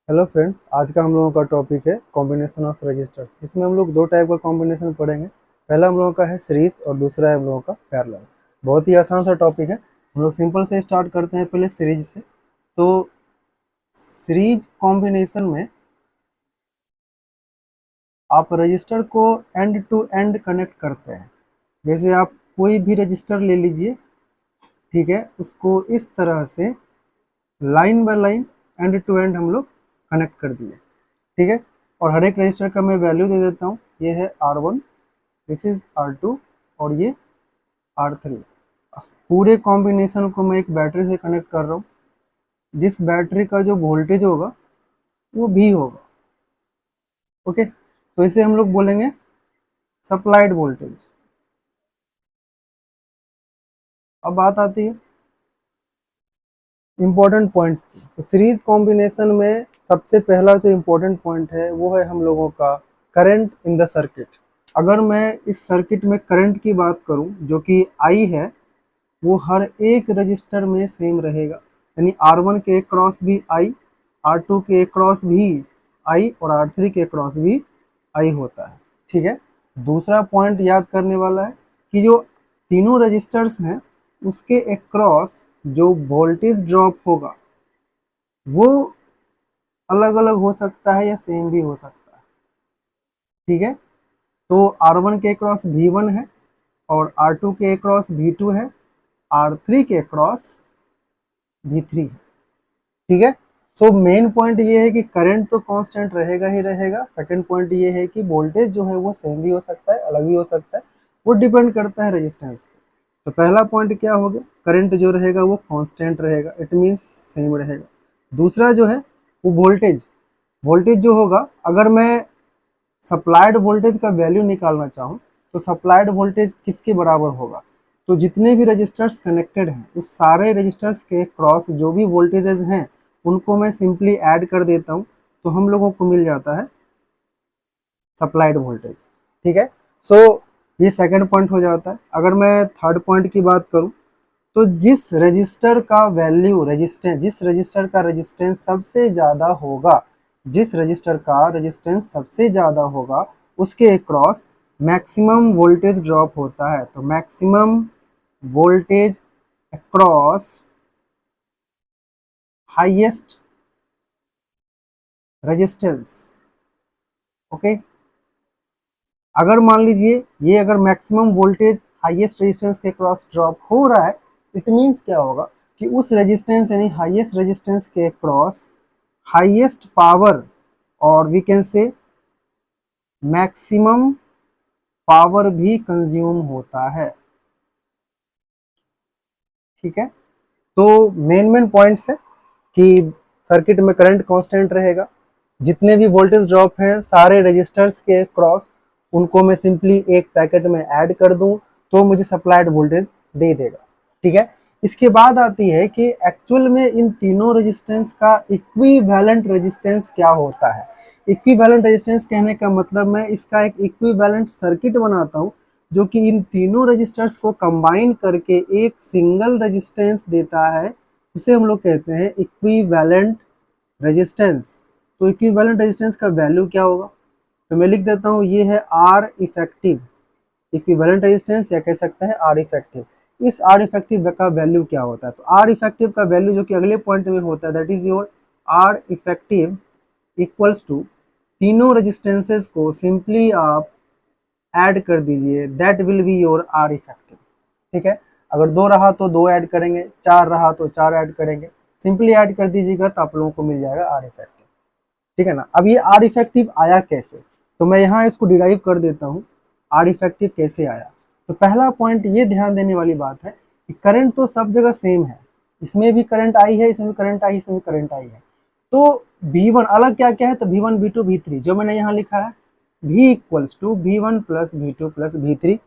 Hello friends, आज का हम लोगों का टॉपिक है कॉम्बिनेशन ऑफ रजिस्टर्स, जिसमें हम लोग दो टाइप का कॉम्बिनेशन पढ़ेंगे। पहला हम लोगों का है सीरीज और दूसरा है हम लोगों का पैरेलल। बहुत ही आसान सा टॉपिक है। हम लोग सिंपल से स्टार्ट करते हैं पहले सीरीज से। तो सीरीज कॉम्बिनेशन में आप रजिस्टर को एंड टू एंड कनेक्ट करते हैं। जैसे आप कोई भी रजिस्टर ले लीजिए, ठीक है, उसको इस तरह से line by line end to end हम लोग कनेक्ट कर दिए, ठीक है। और हर एक रजिस्टर का मैं वैल्यू दे देता हूँ। ये है R1, दिस इज R2 और ये R3। पूरे कॉम्बिनेशन को मैं एक बैटरी से कनेक्ट कर रहा हूँ। जिस बैटरी का जो वोल्टेज होगा वो V होगा। ओके, तो इसे हम लोग बोलेंगे सप्लाइड वोल्टेज। अब बात आती है इंपॉर्टेंट पॉइंट्स की। तो सीरीज कॉम्बिनेशन में सबसे पहला जो इम्पोर्टेंट पॉइंट है वो है हम लोगों का करंट इन द सर्किट। अगर मैं इस सर्किट में करंट की बात करूं जो कि I है, वो हर एक रजिस्टर में सेम रहेगा। यानी R1 के क्रॉस भी I, R2 के क्रॉस भी I और R3 के क्रॉस भी I होता है, ठीक है। दूसरा पॉइंट याद करने वाला है कि जो तीनों रजिस्टर्स हैं उसके अक्रॉस जो वोल्टेज ड्रॉप होगा वो अलग अलग हो सकता है या सेम भी हो सकता है, ठीक है। तो R1 के क्रॉस V1 है और R2 के क्रॉस V2 है, R3 के क्रॉस V3 है, ठीक है। सो मेन पॉइंट ये है कि करंट तो कांस्टेंट रहेगा ही रहेगा। सेकंड पॉइंट ये है कि वोल्टेज जो है वो सेम भी हो सकता है, अलग भी हो सकता है, वो डिपेंड करता है रेजिस्टेंस पे। तो पहला पॉइंट क्या हो गया, करंट जो रहेगा वो कांस्टेंट रहेगा, इट मीन्स सेम रहेगा। दूसरा जो है वो वोल्टेज, वोल्टेज जो होगा, अगर मैं सप्लाइड वोल्टेज का वैल्यू निकालना चाहूँ तो सप्लाइड वोल्टेज किसके बराबर होगा, तो जितने भी रजिस्टर्स कनेक्टेड हैं उस सारे रजिस्टर्स के क्रॉस जो भी वोल्टेजेस हैं उनको मैं सिंपली ऐड कर देता हूँ, तो हम लोगों को मिल जाता है सप्लाइड वोल्टेज, ठीक है। सो ये सेकंड पॉइंट हो जाता है। अगर मैं थर्ड पॉइंट की बात करूँ तो जिस रजिस्टर का वैल्यू रेजिस्टेंस, जिस रजिस्टर का रेजिस्टेंस सबसे ज़्यादा होगा, जिस रजिस्टर का रेजिस्टेंस सबसे ज़्यादा होगा उसके अक्रॉस मैक्सिमम वोल्टेज ड्रॉप होता है। तो maximum voltage across highest resistance, okay. अगर मान लीजिए ये अगर मैक्सिमम वोल्टेज हाईएस्ट रेजिस्टेंस के क्रॉस ड्रॉप हो रहा है, इट मीन्स क्या होगा कि उस रेजिस्टेंस यानी हाईएस्ट रेजिस्टेंस के क्रॉस हाईएस्ट पावर और we can say maximum power भी कंज्यूम होता है, ठीक है। तो मेन पॉइंट्स है कि सर्किट में करंट कांस्टेंट रहेगा, जितने भी वोल्टेज ड्रॉप हैं सारे रजिस्टर्स के क्रॉस उनको मैं सिंपली एक पैकेट में ऐड कर दूं तो मुझे सप्लाइड वोल्टेज दे देगा, ठीक है। इसके बाद आती है कि एक्चुअल में इन तीनों रेजिस्टेंस का इक्विवेलेंट रेजिस्टेंस क्या होता है। इक्विवेलेंट रेजिस्टेंस कहने का मतलब मैं इसका एक इक्विवेलेंट सर्किट बनाता हूँ जो कि इन तीनों रजिस्टर्स को कंबाइन करके एक सिंगल रेजिस्टेंस देता है। इसे हम लोग कहते हैं इक्विवेलेंट रेजिस्टेंस। तो इक्विवेलेंट रेजिस्टेंस का वैल्यू क्या होगा, तो मैं लिख देता हूँ, ये है आर इफेक्टिव। इक्विवेलेंट रेजिस्टेंस या कह सकते हैं आर इफेक्टिव। इस आर इफेक्टिव का वैल्यू क्या होता है, तो आर इफेक्टिव का वैल्यू जो कि अगले पॉइंट में होता है that is your R effective equals to, तीनों रेजिस्टेंसेस को सिंपली आप ऐड कर दीजिए, that will be your R effective, ठीक है। अगर दो रहा तो दो ऐड करेंगे, चार रहा तो चार ऐड करेंगे, सिंपली ऐड कर दीजिएगा तो आप लोगों को मिल जाएगा आर इफेक्टिव, ठीक है ना। अब ये आर इफेक्टिव आया कैसे, तो मैं यहाँ इसको डिराइव कर देता हूँ आर इफेक्टिव कैसे आया। तो पहला पॉइंट ये ध्यान देने वाली बात है कि करंट तो सब जगह सेम है, इसमें भी करंट आई है, इसमें भी करंट आई, इसमें भी करंट आई है। तो V1 अलग क्या क्या है, तो V1 V2 V3 जो मैंने यहाँ लिखा है, V equals to V1 plus V2 plus V3।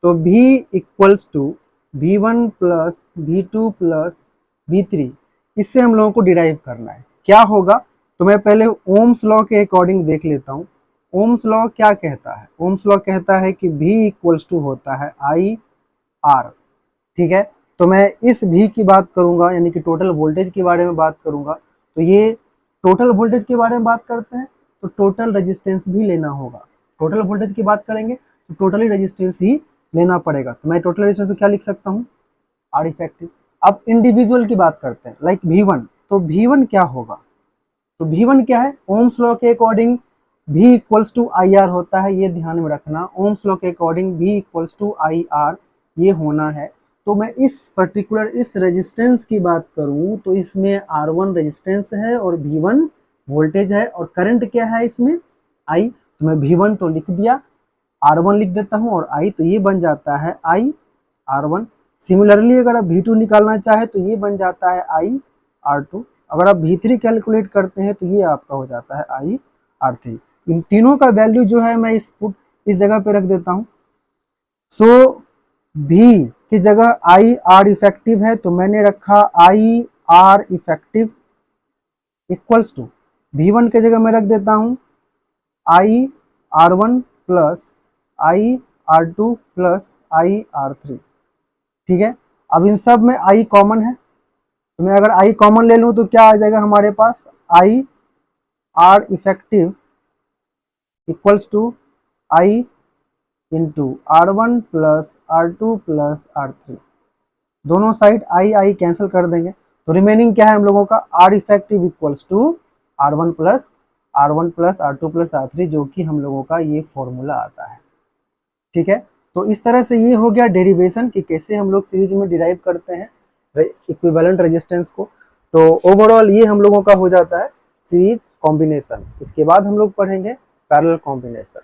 तो V equals to V1 plus V2 plus V3, इससे हम लोगों को डिराइव करना है क्या होगा। तो मैं पहले ओम्स लॉ के अकॉर्डिंग देख लेता हूँ। ओम्स लॉ क्या कहता है, ओम्स लॉ कहता है कि V इक्वल्स टू होता है आई आर, ठीक है। तो मैं इस V की बात करूंगा यानी कि टोटल वोल्टेज के बारे में बात करूंगा, तो ये टोटल वोल्टेज के बारे में बात करते हैं तो टोटल रेजिस्टेंस भी लेना होगा। टोटल वोल्टेज की बात करेंगे तो टोटली रेजिस्टेंस ही लेना पड़ेगा। तो मैं टोटल रेजिस्टेंस को क्या लिख सकता हूँ, आर इफेक्टिव। अब इंडिविजुअल की बात करते हैं, लाइक V1, तो V1 क्या होगा, तो V1 क्या है, ओम्स लॉ के according V equals to I R होता है, ये ध्यान में रखना। ओम्स लॉ के according V equals to I R ये होना है। तो मैं इस पर्टिकुलर इस रेजिस्टेंस की बात करूं तो इसमें R1 रेजिस्टेंस है और V1 वोल्टेज है और करंट क्या है इसमें I। तो मैं V1 तो लिख दिया, R1 लिख देता हूं और I, तो ये बन जाता है I R1। सिमिलरली अगर आप V2 निकालना चाहे तो ये बन जाता है I R2। अगर आप V3 कैलकुलेट करते हैं तो ये आपका हो जाता है I R3। इन तीनों का वैल्यू जो है मैं इस जगह पे रख देता हूं। सो V की जगह I R इफेक्टिव है तो मैंने रखा I R effective equals to V1 के जगह मैं रख देता हूं I R1 plus I R2 plus I R3। ठीक है, अब इन सब में I कॉमन है तो मैं अगर I कॉमन ले लूं तो क्या आ जाएगा हमारे पास, I R effective equals to I into R1 plus R2 plus R3। दोनों साइड I कैंसिल कर देंगे तो रिमेनिंग क्या है हम लोगों का, R effective equals to R1 plus R2 plus R3, जो कि हम लोगों का ये फॉर्मूला आता है। ठीक है, तो इस तरह से ये हो गया डेरिवेशन कि कैसे हम लोग सीरीज में डिराइव करते हैं इक्विवेलेंट रेजिस्टेंस को। तो ओवरऑल ये हम लोगों का हो जाता है सीरीज कॉम्बिनेशन। इसके बाद हम लोग पढ़ेंगे पैरेलल कॉम्बिनेशन।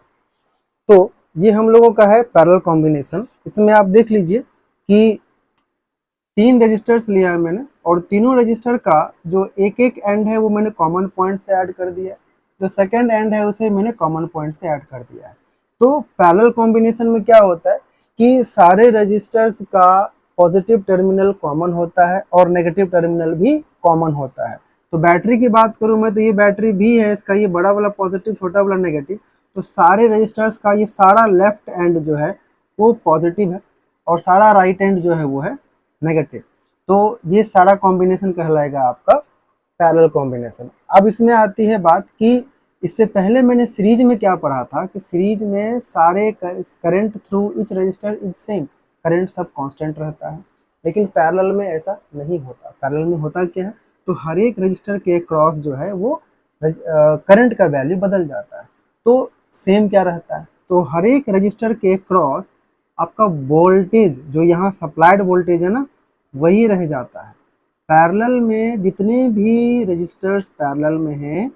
तो ये हम लोगों का है पैरेलल कॉम्बिनेशन। इसमें आप देख लीजिए कि 3 रजिस्टर्स लिया है मैंने और तीनों रजिस्टर का जो एक एक एंड है वो मैंने कॉमन पॉइंट से ऐड कर दिया है, जो सेकंड एंड है उसे मैंने कॉमन पॉइंट से ऐड कर दिया है। तो पैरेलल कॉम्बिनेशन में क्या होता है कि सारे रजिस्टर्स का पॉजिटिव टर्मिनल कॉमन होता है और नेगेटिव टर्मिनल भी कॉमन होता है। तो बैटरी की बात करूं मैं तो ये बैटरी भी है, इसका ये बड़ा वाला पॉजिटिव छोटा वाला नेगेटिव, तो सारे रजिस्टर्स का ये सारा लेफ्ट एंड जो है वो पॉजिटिव है और सारा राइट एंड जो है वो है नेगेटिव। तो ये सारा कॉम्बिनेशन कहलाएगा आपका पैरेलल कॉम्बिनेशन। अब इसमें आती है बात कि इससे पहले मैंने सीरीज में क्या पढ़ा था कि सीरीज में सारे current through each resistor is same, current सब कांस्टेंट रहता है। लेकिन पैरेलल में ऐसा नहीं होता। पैरेलल में होता क्या है, तो हर एक रजिस्टर के क्रॉस जो है वो करंट का वैल्यू बदल जाता है। तो सेम क्या रहता है, तो हर एक रजिस्टर के क्रॉस आपका वोल्टेज जो यहाँ सप्लाइड वोल्टेज है ना वही रह जाता है। पैरेलल में जितने भी रजिस्टर्स पैरेलल में हैं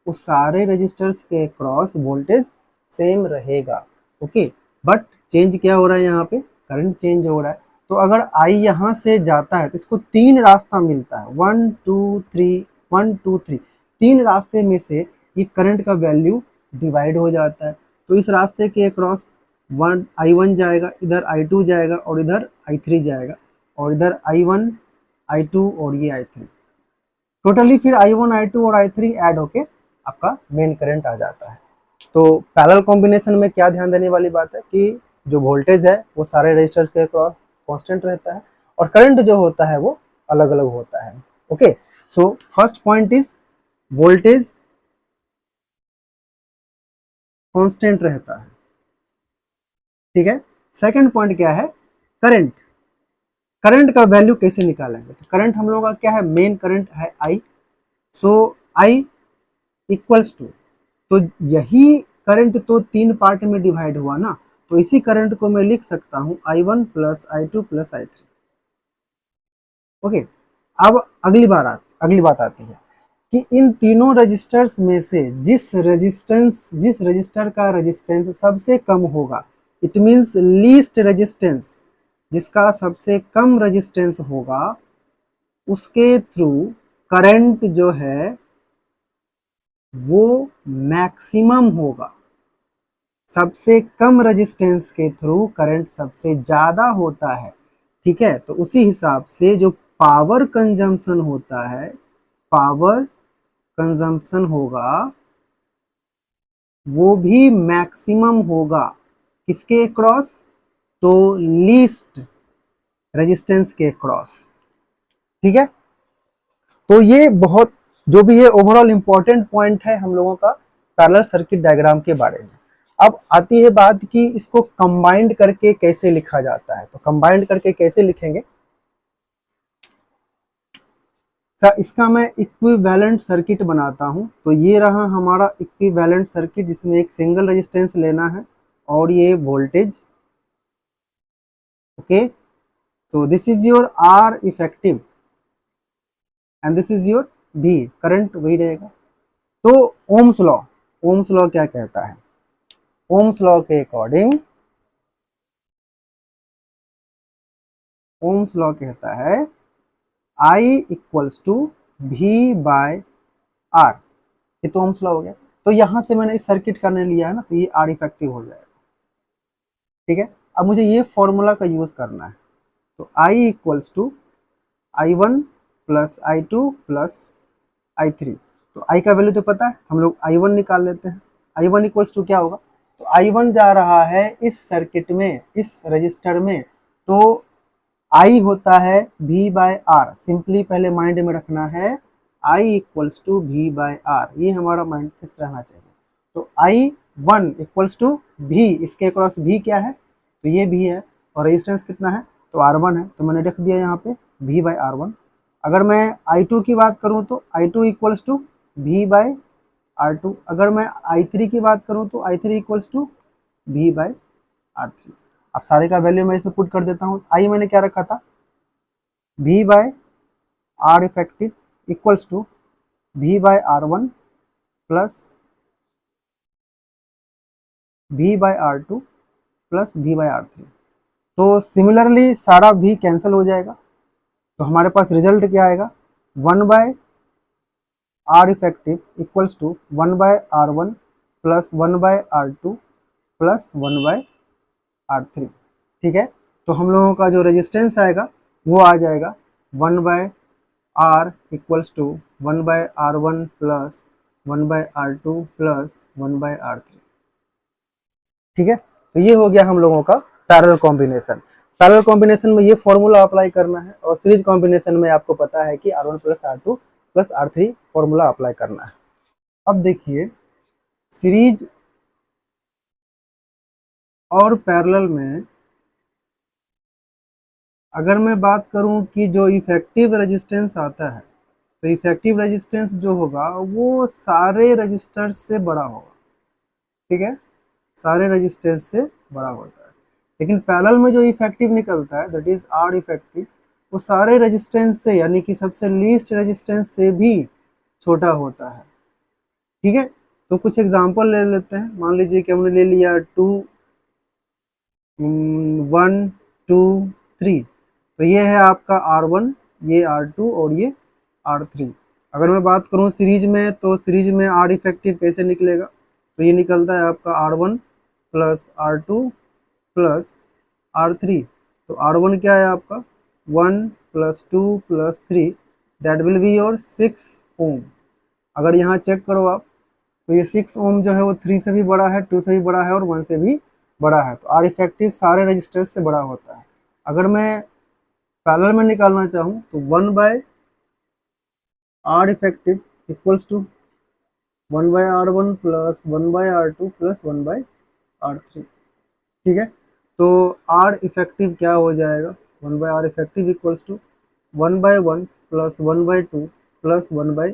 वो सारे रजिस्टर्स के क्रॉस वोल्टेज सेम रहेगा। ओके, बट चेंज क्या हो रहा है, यहाँ पे करंट चेंज हो रहा है। तो अगर I यहाँ से जाता है तो इसको 3 रास्ता मिलता है, 1 2 3 1 2 3, 3 रास्ते में से ये करंट का वैल्यू डिवाइड हो जाता है। तो इस रास्ते के अक्रॉस I1 जाएगा, इधर I2 जाएगा और इधर I3 जाएगा और इधर I1 I2 और ये I3, टोटली फिर I1 I2 और I3 ऐड होके आपका मेन करंट आ जाता है। तो पैरेलल कॉम्बिनेशन में क्या ध्यान देने वाली बात है कि जो वोल्टेज है वो सारे रजिस्टर्स के अक्रॉस कांस्टेंट रहता है और करंट जो होता है वो अलग अलग होता है। Okay, so first point is voltage constant रहता है। ठीक है, सेकंड पॉइंट क्या है, करंट। करंट का वैल्यू कैसे निकालेंगे, तो करंट हम लोगों का क्या है, मेन करंट है I। So I equals to, तो यही करंट तो 3 पार्ट में डिवाइड हुआ ना, तो इसी करंट को मैं लिख सकता हूं I1 plus I2 plus I3। Okay, अब अगली बात आती है कि इन तीनों रजिस्टर्स में से जिस रजिस्टर का रेजिस्टेंस सबसे कम होगा, इट मींस लीस्ट रेजिस्टेंस, जिसका सबसे कम रेजिस्टेंस होगा उसके थ्रू करंट जो है वो मैक्सिमम होगा। सबसे कम रेजिस्टेंस के थ्रू करंट सबसे ज्यादा होता है। ठीक है, तो उसी हिसाब से जो पावर कंजम्पशन होता है, पावर कंजम्पशन होगा वो भी मैक्सिमम होगा किसके क्रॉस, तो लीस्ट रेजिस्टेंस के क्रॉस। ठीक है, तो ये बहुत जो भी ये ओवरऑल इंपॉर्टेंट पॉइंट है हम लोगों का पैरेलल सर्किट डायग्राम के बारे में। अब आती है बात कि इसको कंबाइंड करके कैसे लिखा जाता है। तो कंबाइंड करके कैसे लिखेंगे, इसका मैं इक्विवेलेंट सर्किट बनाता हूं। तो ये रहा हमारा इक्विवेलेंट सर्किट, जिसमें एक सिंगल रेजिस्टेंस लेना है और ये voltage. Okay, so this is your R effective and this is your V, current वही रहेगा। तो ओम्स लॉ क्या कहता है, ओम्स लॉ के अकॉर्डिंग, ओम्स लॉ कहता है I equals to V by R। ये तो ओम्स लॉ हो गया। तो यहां से मैंने इस सर्किट करने लिया है ना, तो ये R इफेक्टिव हो जाएगा। ठीक है, अब मुझे ये फॉर्मूला का यूज करना है। तो I equals to I1 plus I2 plus I3। तो I का वैल्यू तो पता है, हम लोग I1 निकाल लेते हैं। I1 इक्वल्स टू क्या होगा, तो I1 जा रहा है इस सर्किट में, इस रजिस्टर में, तो I होता है V बाय R। सिंपली पहले माइंड में रखना है I equals to V by R, ये हमारा माइंड फिक्स रहना चाहिए। तो I1 इक्वल्स टू V, इसके अक्रॉस V क्या है, तो ये V है, और रेजिस्टेंस कितना है, तो R1 है, तो मैंने रख दिया यहाँ पे V बाय R1। अगर मैं I2 की बात करूँ तो I2 equals to V by R2। अगर मैं I3 की बात करूँ तो I3 equals to V by R3। अब सारे का वैल्यू मैं इसमें पुट कर देता हूँ। I मैंने क्या रखा था, V by R effective equals to V by R1 plus V by R2 plus V by R3। तो सिमिलरली सारा V कैंसिल हो जाएगा, तो हमारे पास रिजल्ट क्या आएगा, 1 by R effective equals to 1 by R1 plus 1 by R2 plus 1 by R3। ठीक है, तो हम लोगों का जो रेजिस्टेंस आएगा वो आ जाएगा 1 by R equals to 1 by R1 plus 1 by R2 plus 1 by R3। ठीक है, तो ये हो गया हम लोगों का पैरेलल कॉम्बिनेशन। पैरेलल कॉम्बिनेशन में ये फॉर्मूला अप्लाई करना है, और सीरीज कॉम्बिनेशन में आपको पता है कि R1 plus R2 plus R3 formula apply करना है। अब देखिए, सीरीज और पैरेलल में अगर मैं बात करूं कि जो इफेक्टिव रेजिस्टेंस आता है, तो इफेक्टिव रेजिस्टेंस जो होगा वो सारे रजिस्टर्स से बड़ा होगा। ठीक है, सारे रेजिस्टेंस से बड़ा होता है। लेकिन पैरेलल में जो इफेक्टिव निकलता है, दैट इज आर इफेक्टिव, वो सारे रेजिस्टेंस से, यानी कि सबसे लीस्ट रेजिस्टेंस से भी छोटा होता है। ठीक है, तो कुछ एग्जांपल ले लेते हैं। मान लीजिए कि हमने ले लिया 1 2 3, तो ये है आपका R1, ये R2 और ये R3। अगर मैं बात करूँ सीरीज में, तो सीरीज में R इफेक्टिव कैसे निकलेगा, तो ये निकलता है आपका R1 plus R2 plus R3। तो R1 क्या है आपका 1 plus 2 plus 3, that will be your 6 ओम। अगर यहाँ चेक करो आप, तो ये 6 ओम जो है वो 3 से भी बड़ा है, 2 से भी बड़ा है और 1 से भी बड़ा है। तो आर इफेक्टिव सारे रजिस्टर से बड़ा होता है। अगर मैं पैरेलल में निकालना चाहूँ तो 1 by R effective equals to 1 by R1 plus 1 by R2 plus 1 by R3। ठीक है, तो आर इफेक्टिव क्या हो जाएगा, 1 by R effective equals to 1 by 1 plus 1 by 2 plus 1 by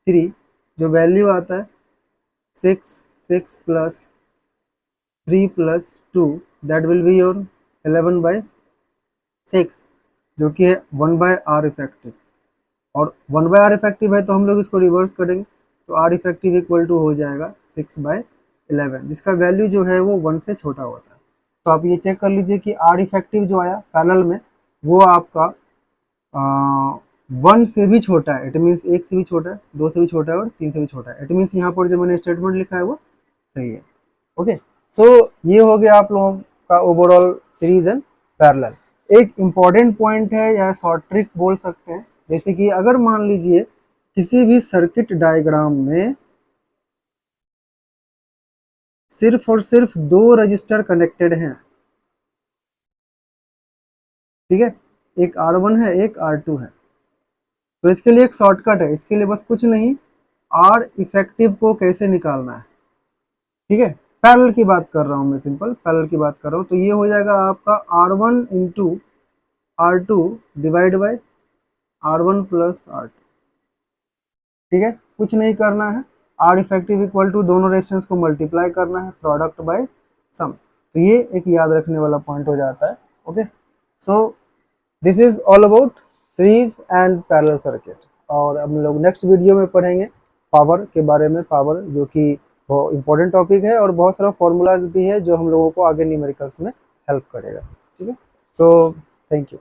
3, जो वैल्यू आता है 6 plus 3 plus 2, that will be your 11 by 6, जो कि है 1 बाय आर इफेक्टिव। और 1 बाय आर इफेक्टिव है तो हम लोग इसको रिवर्स करेंगे, तो आर इफेक्टिव इक्वल टू हो जाएगा 6 बाय 11, जिसका वैल्यू जो है वो 1 से छोटा होता है। तो आप ये चेक कर लीजिए कि आर इफेक्टिव जो आया पैरेलल में वो आपका 1 से भी छोटा है, इट मीन्स 1 से भी छोटा है, 2 से भी छोटा है और 3 से भी छोटा है। इट मीन्स यहाँ पर जो मैंने स्टेटमेंट लिखा है वो सही है। ओके, सो ये हो गया आप लोगों का ओवरऑल सीरीज एंड पैरेलल। एक इम्पॉर्टेंट पॉइंट है या शॉर्ट ट्रिक बोल सकते हैं, जैसे कि अगर मान लीजिए किसी भी सर्किट डायग्राम में सिर्फ और सिर्फ 2 रजिस्टर कनेक्टेड हैं, ठीक है, एक R1 है एक R2 है, तो इसके लिए एक शॉर्टकट है, इसके लिए बस कुछ नहीं, आर इफेक्टिव को कैसे निकालना है, ठीक है। पैरेलल की बात कर रहा हूँ मैं, सिंपल पैरेलल की बात कर रहा हूँ। तो ये हो जाएगा आपका R1 into R2 divide by R1 plus R2, ठीक है। कुछ नहीं करना है, आर इफेक्टिव इक्वल टू दोनों रेजिस्टेंस को मल्टीप्लाई करना है, प्रोडक्ट बाय सम। तो ये एक याद रखने वाला पॉइंट हो जाता है। Okay, so this is all about series and parallel circuit. और हम लोग नेक्स्ट वीडियो में पढ़ेंगे पावर के बारे में, पावर जो कि बहुत इंपॉर्टेंट टॉपिक है और बहुत सारा फॉर्मूलाज भी है जो हम लोगों को आगे न्यूमेरिकल्स में हेल्प करेगा, ठीक है। So thank you.